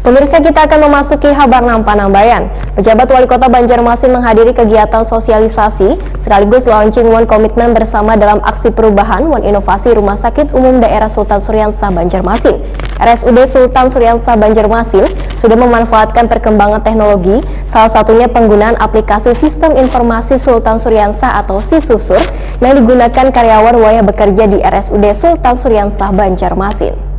Pemirsa, kita akan memasuki Habarnam Panambayan. Pejabat Wali Kota Banjarmasin menghadiri kegiatan sosialisasi sekaligus launching One Komitmen bersama dalam aksi perubahan One Inovasi Rumah Sakit Umum Daerah Sultan Suryansah Banjarmasin. RSUD Sultan Suryansah Banjarmasin sudah memanfaatkan perkembangan teknologi, salah satunya penggunaan aplikasi Sistem Informasi Sultan Suryansah atau SISUSUR yang digunakan karyawan wayah bekerja di RSUD Sultan Suryansah Banjarmasin.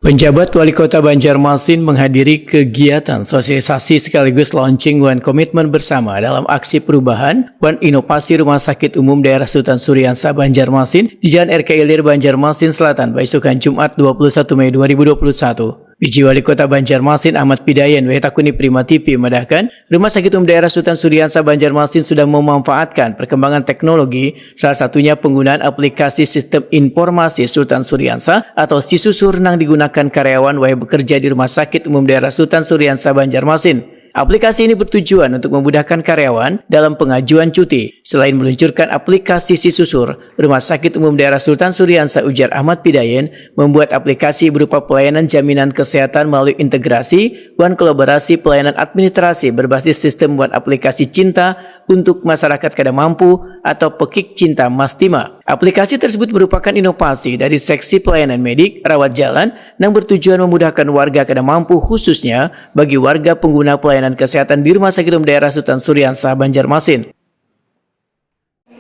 Penjabat Wali Kota Banjarmasin menghadiri kegiatan sosialisasi sekaligus launching One Komitmen bersama dalam aksi perubahan One Inovasi Rumah Sakit Umum Daerah Sultan Suryansah Banjarmasin di Jalan RK Ilir Banjarmasin Selatan, besokan Jumat 21 Mei 2021. PJ Wali Kota Banjarmasin Ahmad Pidayan Wetakuni Prima TV memedahkan Rumah Sakit Umum Daerah Sultan Suryansah Banjarmasin sudah memanfaatkan perkembangan teknologi, salah satunya penggunaan aplikasi Sistem Informasi Sultan Suryansah atau SISUSUR yang digunakan karyawan wayah bekerja di Rumah Sakit Umum Daerah Sultan Suryansah Banjarmasin. Aplikasi ini bertujuan untuk memudahkan karyawan dalam pengajuan cuti. Selain meluncurkan aplikasi SISUSUR, Rumah Sakit Umum Daerah Sultan Suryansah ujar Ahmad Pidayan membuat aplikasi berupa pelayanan jaminan kesehatan melalui integrasi One Kolaborasi Pelayanan Administrasi berbasis sistem One Aplikasi Cinta untuk masyarakat kada mampu atau Pekik Cinta Mastima. Aplikasi tersebut merupakan inovasi dari seksi pelayanan medik rawat jalan yang bertujuan memudahkan warga kada mampu, khususnya bagi warga pengguna pelayanan kesehatan di Rumah Sakit Umum Daerah Sultan Suryansah Banjarmasin.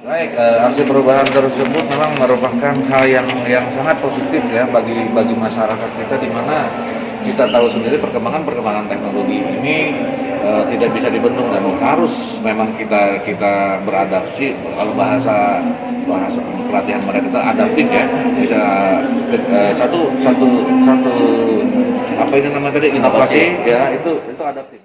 Baik, aksi perubahan tersebut memang merupakan hal yang sangat positif ya bagi masyarakat kita, di mana kita tahu sendiri perkembangan teknologi ini tidak bisa dibendung dan harus memang kita beradaptasi. Kalau bahasa pelatihan mereka itu adaptif ya, bisa satu apa ini namanya tadi, inovasi ya, itu adaptif.